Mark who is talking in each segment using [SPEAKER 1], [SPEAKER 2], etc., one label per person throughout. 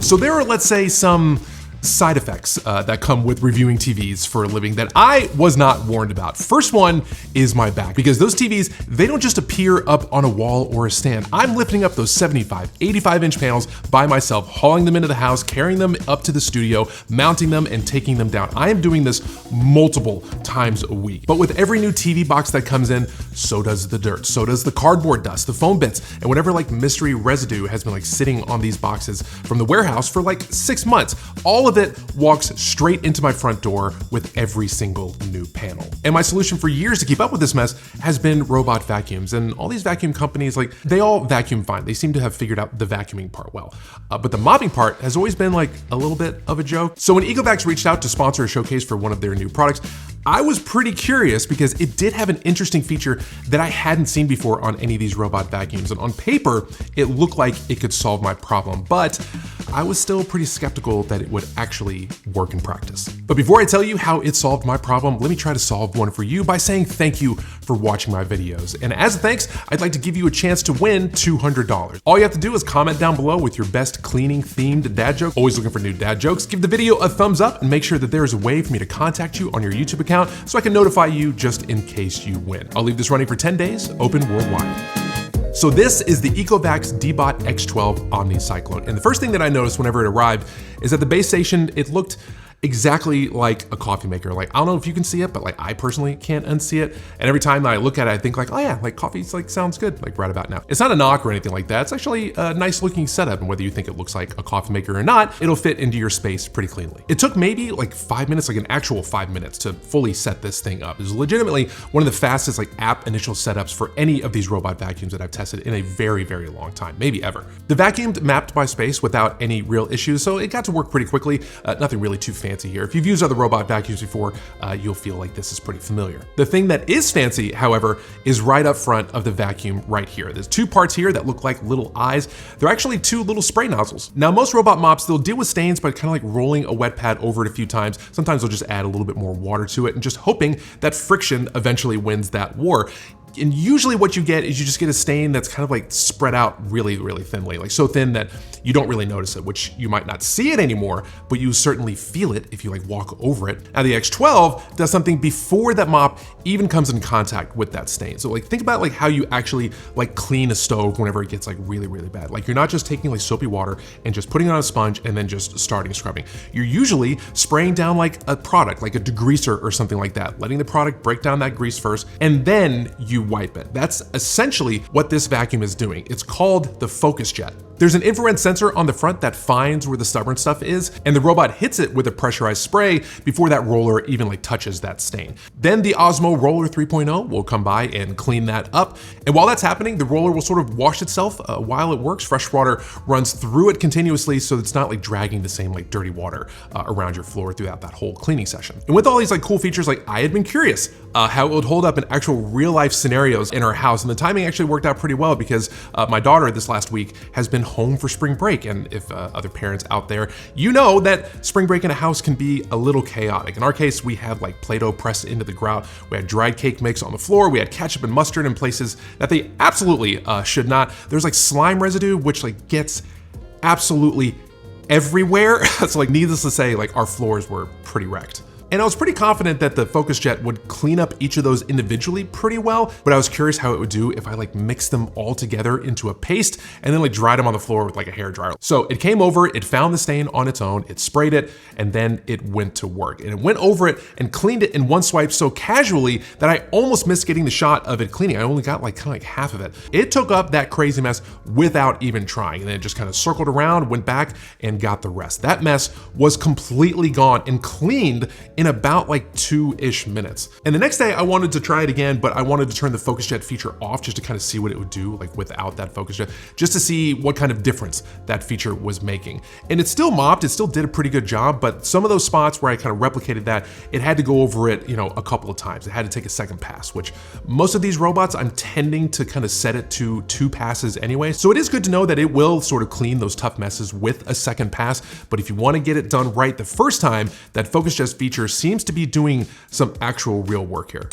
[SPEAKER 1] So there are, let's say, some side effects that come with reviewing TVs for a living that I was not warned about. First one is my back, because those TVs, they don't just appear up on a wall or a stand. I'm lifting up those 75, 85-inch panels by myself, hauling them into the house, carrying them up to the studio, mounting them, and taking them down. I am doing this multiple times a week. But with every new TV box that comes in, so does the dirt, so does the cardboard dust, the foam bits, and whatever like mystery residue has been like sitting on these boxes from the warehouse for like 6 months. All of it walks straight into my front door with every single new panel. And my solution for years to keep up with this mess has been robot vacuums. And all these vacuum companies, like, they all vacuum fine. They seem to have figured out the vacuuming part well. But the mopping part has always been like a little bit of a joke. So when ECOVACS reached out to sponsor a showcase for one of their new products, I was pretty curious because it did have an interesting feature that I hadn't seen before on any of these robot vacuums. And on paper, it looked like it could solve my problem, but I was still pretty skeptical that it would actually work in practice. But before I tell you how it solved my problem, let me try to solve one for you by saying thank you for watching my videos. And as a thanks, I'd like to give you a chance to win $200. All you have to do is comment down below with your best cleaning themed dad joke. Always looking for new dad jokes. Give the video a thumbs up and make sure that there is a way for me to contact you on your YouTube account so I can notify you just in case you win. I'll leave this running for 10 days, open worldwide. So this is the ECOVACS DEEBOT X12 OmniCyclone. And the first thing that I noticed whenever it arrived is that the base station, it looked exactly like a coffee maker. Like, I don't know if you can see it, but like I personally can't unsee it. And every time that I look at it, I think like, oh yeah, like coffee's like sounds good, like right about now. It's not a knock or anything like that. It's actually a nice looking setup. And whether you think it looks like a coffee maker or not, it'll fit into your space pretty cleanly. It took maybe like 5 minutes, like an actual 5 minutes to fully set this thing up. It was legitimately one of the fastest like app initial setups for any of these robot vacuums that I've tested in a very, very long time, maybe ever. The vacuum mapped my space without any real issues, so it got to work pretty quickly. Nothing really too fancy here. If you've used other robot vacuums before, you'll feel like this is pretty familiar. The thing that is fancy, however, is right up front of the vacuum right here. There's two parts here that look like little eyes. They're actually two little spray nozzles. Now, most robot mops, they'll deal with stains by kind of like rolling a wet pad over it a few times. Sometimes they'll just add a little bit more water to it and just hoping that friction eventually wins that war. And usually what you get is you just get a stain that's kind of like spread out really, really thinly, like so thin that you don't really notice it, which you might not see it anymore, but you certainly feel it if you like walk over it. Now the X12 does something before that mop even comes in contact with that stain. So like think about like how you actually like clean a stove whenever it gets like really, really bad. Like you're not just taking like soapy water and just putting it on a sponge and then just starting scrubbing. You're usually spraying down like a product, like a degreaser or something like that, letting the product break down that grease first, and then you wipe it. That's essentially what this vacuum is doing. It's called the FocusJet. There's an infrared sensor on the front that finds where the stubborn stuff is, and the robot hits it with a pressurized spray before that roller even like touches that stain. Then the Osmo Roller 3.0 will come by and clean that up. And while that's happening, the roller will sort of wash itself while it works. Fresh water runs through it continuously, so it's not like dragging the same like dirty water around your floor throughout that whole cleaning session. And with all these like cool features, like I had been curious how it would hold up in actual real life scenarios in our house. And the timing actually worked out pretty well because my daughter this last week has been home for spring break. And if other parents out there, you know that spring break in a house can be a little chaotic. In our case, we had like Play-Doh pressed into the grout. We had dried cake mix on the floor. We had ketchup and mustard in places that they absolutely should not. There's like slime residue, which like gets absolutely everywhere. So like needless to say, like our floors were pretty wrecked. And I was pretty confident that the FocusJet would clean up each of those individually pretty well, but I was curious how it would do if I like mixed them all together into a paste and then like dried them on the floor with like a hairdryer. So it came over, it found the stain on its own, it sprayed it, and then it went to work. And it went over it and cleaned it in one swipe so casually that I almost missed getting the shot of it cleaning. I only got like kind of like half of it. It took up that crazy mess without even trying, and then it just kind of circled around, went back, and got the rest. That mess was completely gone and cleaned in about like 2-ish minutes. And the next day I wanted to try it again, but I wanted to turn the FocusJet feature off just to kind of see what it would do like without that FocusJet, just to see what kind of difference that feature was making. And it still mopped, it still did a pretty good job, but some of those spots where I kind of replicated that, it had to go over it, you know, a couple of times. It had to take a second pass, which most of these robots, I'm tending to kind of set it to 2 passes anyway. So it is good to know that it will sort of clean those tough messes with a second pass. But if you want to get it done right the first time, that FocusJet feature pressure seems to be doing some actual real work here.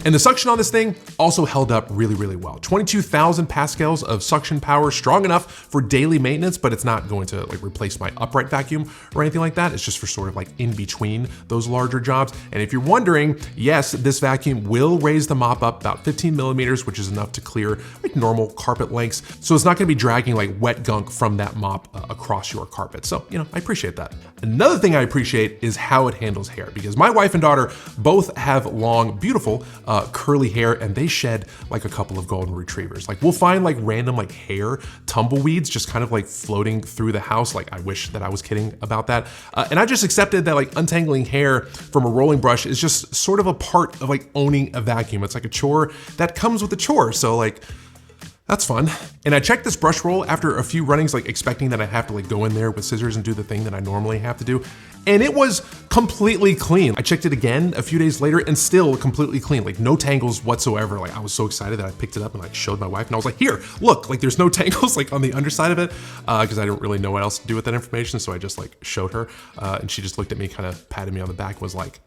[SPEAKER 1] And the suction on this thing also held up really, really well. 22,000 pascals of suction power, strong enough for daily maintenance, but it's not going to like replace my upright vacuum or anything like that. It's just for sort of like in between those larger jobs. And if you're wondering, yes, this vacuum will raise the mop up about 15 millimeters, which is enough to clear like normal carpet lengths. So it's not gonna be dragging like wet gunk from that mop across your carpet. So, you know, I appreciate that. Another thing I appreciate is how it handles hair, because my wife and daughter both have long, beautiful, curly hair, and they shed like a couple of golden retrievers. Like we'll find like random like hair tumbleweeds just kind of like floating through the house. Like I wish that I was kidding about that. And I just accepted that like untangling hair from a rolling brush is just sort of a part of like owning a vacuum. It's like a chore that comes with the chore. So like, that's fun. And I checked this brush roll after a few runnings, like expecting that I'd have to like go in there with scissors and do the thing that I normally have to do. And it was completely clean. I checked it again a few days later and still completely clean, like no tangles whatsoever. Like I was so excited that I picked it up and like showed my wife and I was like, here, look, like there's no tangles like on the underside of it, because I didn't really know what else to do with that information. So I just like showed her and she just looked at me, kind of patted me on the back, was like,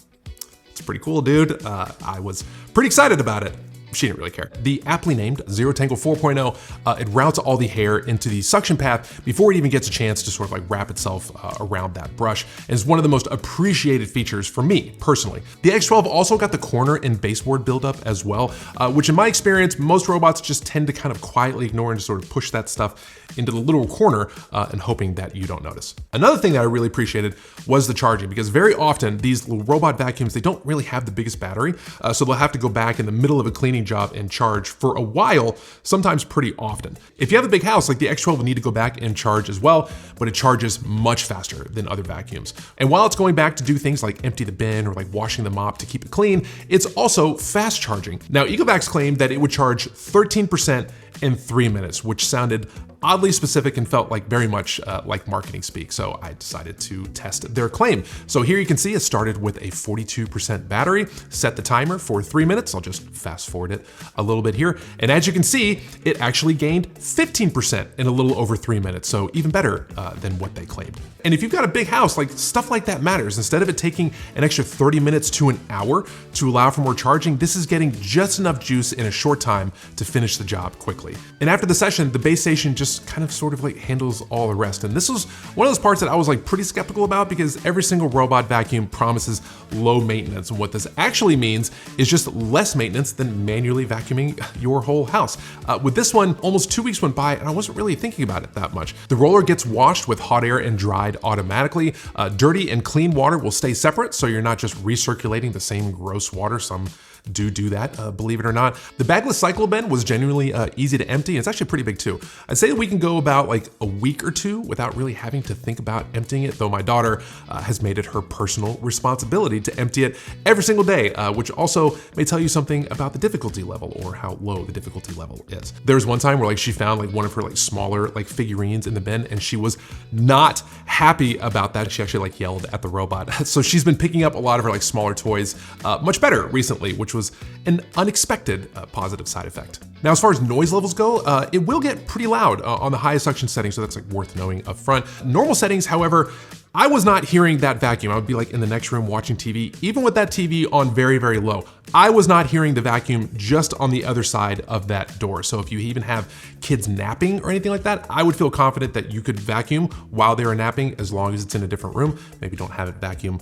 [SPEAKER 1] it's pretty cool, dude. I was pretty excited about it. She didn't really care. The aptly named Zero Tangle 4.0, it routes all the hair into the suction path before it even gets a chance to sort of like wrap itself around that brush, and is one of the most appreciated features for me personally. The X12 also got the corner and baseboard buildup as well, which in my experience, most robots just tend to kind of quietly ignore and just sort of push that stuff into the little corner and hoping that you don't notice. Another thing that I really appreciated was the charging, because very often these little robot vacuums, they don't really have the biggest battery, so they'll have to go back in the middle of a cleaning job and charge for a while, sometimes pretty often. If you have a big house, like the X12 will need to go back and charge as well, but it charges much faster than other vacuums. And while it's going back to do things like empty the bin or like washing the mop to keep it clean, it's also fast charging. Now, ECOVACS claimed that it would charge 13% in 3 minutes, which sounded oddly specific and felt like very much like marketing speak. So I decided to test their claim. So here you can see it started with a 42% battery, set the timer for 3 minutes. I'll just fast forward it a little bit here. And as you can see, it actually gained 15% in a little over 3 minutes. So even better than what they claimed. And if you've got a big house, like stuff like that matters. Instead of it taking an extra 30 minutes to an hour to allow for more charging, this is getting just enough juice in a short time to finish the job quickly. And after the session, the base station just kind of sort of like handles all the rest. And this was one of those parts that I was like pretty skeptical about, because every single robot vacuum promises low maintenance. And what this actually means is just less maintenance than manually vacuuming your whole house. With this one, almost 2 weeks went by and I wasn't really thinking about it that much. The roller gets washed with hot air and dried automatically. Dirty and clean water will stay separate, so you're not just recirculating the same gross water. Some do that, believe it or not. The bagless cycle bin was genuinely easy to empty. It's actually pretty big too. I'd say that we can go about like a week or two without really having to think about emptying it, though my daughter has made it her personal responsibility to empty it every single day, which also may tell you something about the difficulty level or how low the difficulty level is. There was one time where like she found like one of her like smaller like figurines in the bin, and she was not happy about that. She actually like yelled at the robot. So she's been picking up a lot of her like smaller toys much better recently, which was an unexpected positive side effect. Now, as far as noise levels go, it will get pretty loud on the highest suction setting, so that's like worth knowing up front. Normal settings, however, I was not hearing that vacuum. I would be like in the next room watching TV, even with that TV on very, very low. I was not hearing the vacuum just on the other side of that door. So if you even have kids napping or anything like that, I would feel confident that you could vacuum while they are napping, as long as it's in a different room. Maybe don't have it vacuum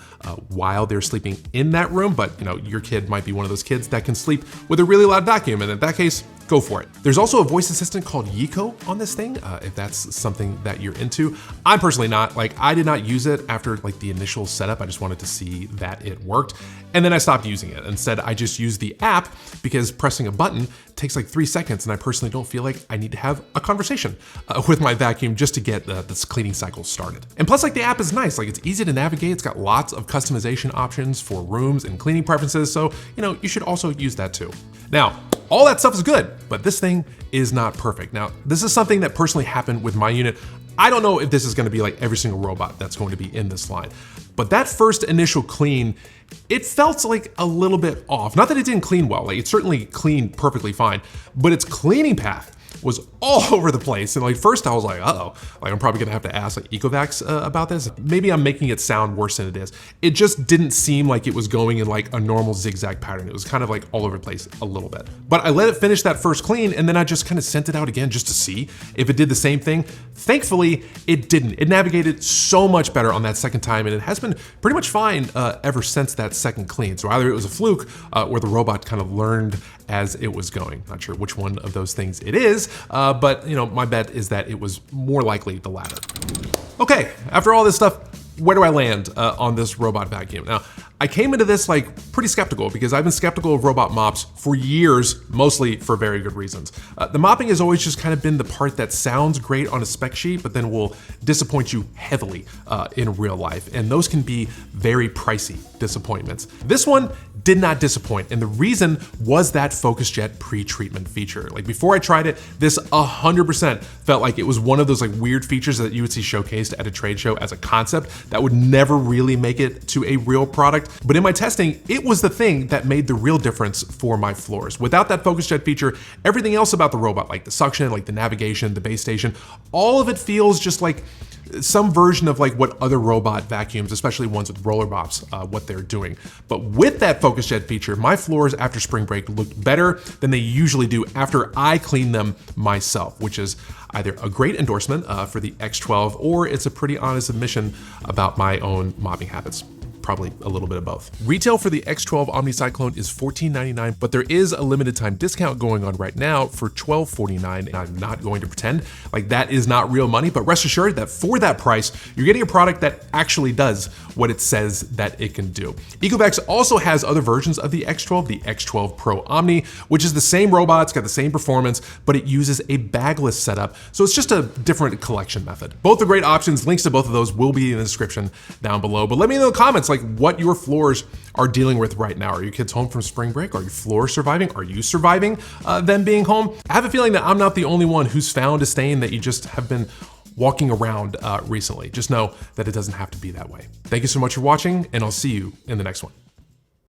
[SPEAKER 1] while they're sleeping in that room, but you know, your kid might be one of those kids that can sleep with a really loud vacuum, and in that case, go for it. There's also a voice assistant called Yico on this thing, if that's something that you're into. I'm personally not. Like, I did not use it after like the initial setup. I just wanted to see that it worked, and then I stopped using it. Instead, I just used the app, because pressing a button takes like 3 seconds, and I personally don't feel like I need to have a conversation with my vacuum just to get this cleaning cycle started. And plus, like, the app is nice. Like, it's easy to navigate. It's got lots of customization options for rooms and cleaning preferences. So, you know, you should also use that too. Now, all that stuff is good, but this thing is not perfect. Now, this is something that personally happened with my unit. I don't know if this is gonna be like every single robot that's going to be in this line, but that first initial clean, it felt like a little bit off. Not that it didn't clean well, like it certainly cleaned perfectly fine, but its cleaning path was all over the place. And like first I was like, uh-oh, like I'm probably gonna have to ask like ECOVACS about this. Maybe I'm making it sound worse than it is. It just didn't seem like it was going in like a normal zigzag pattern. It was kind of like all over the place a little bit. But I let it finish that first clean and then I just kind of sent it out again just to see if it did the same thing. Thankfully, it didn't. It navigated so much better on that second time, and it has been pretty much fine ever since that second clean. So either it was a fluke or the robot kind of learned as it was going. Not sure which one of those things it is, but you know, my bet is that it was more likely the latter. Okay, after all this stuff, where do I land on this robot vacuum? Now, I came into this like pretty skeptical because I've been skeptical of robot mops for years, mostly for very good reasons. The mopping has always just kind of been the part that sounds great on a spec sheet, but then will disappoint you heavily in real life. And those can be very pricey disappointments. This one did not disappoint. And the reason was that FocusJet pre-treatment feature. Like before I tried it, this 100% felt like it was one of those like weird features that you would see showcased at a trade show as a concept that would never really make it to a real product. But in my testing, it was the thing that made the real difference for my floors. Without that FocusJet feature, everything else about the robot, like the suction, like the navigation, the base station, all of it feels just like some version of like what other robot vacuums, especially ones with roller mops, what they're doing. But with that FocusJet feature, my floors after spring break looked better than they usually do after I clean them myself, which is either a great endorsement for the X12 or it's a pretty honest admission about my own mopping habits. Probably a little bit of both. Retail for the X12 OmniCyclone is $14.99, but there is a limited time discount going on right now for $12.49. And I'm not going to pretend like that is not real money, but rest assured that for that price, you're getting a product that actually does what it says that it can do. ECOVACS also has other versions of the X12, the X12 Pro Omni, which is the same robot, it's got the same performance, but it uses a bagless setup. So it's just a different collection method. Both are great options. Links to both of those will be in the description down below, but let me know in the comments like what your floors are dealing with right now. Are your kids home from spring break? Are your floors surviving? Are you surviving them being home? I have a feeling that I'm not the only one who's found a stain that you just have been walking around recently. Just know that it doesn't have to be that way. Thank you so much for watching, and I'll see you in the next one.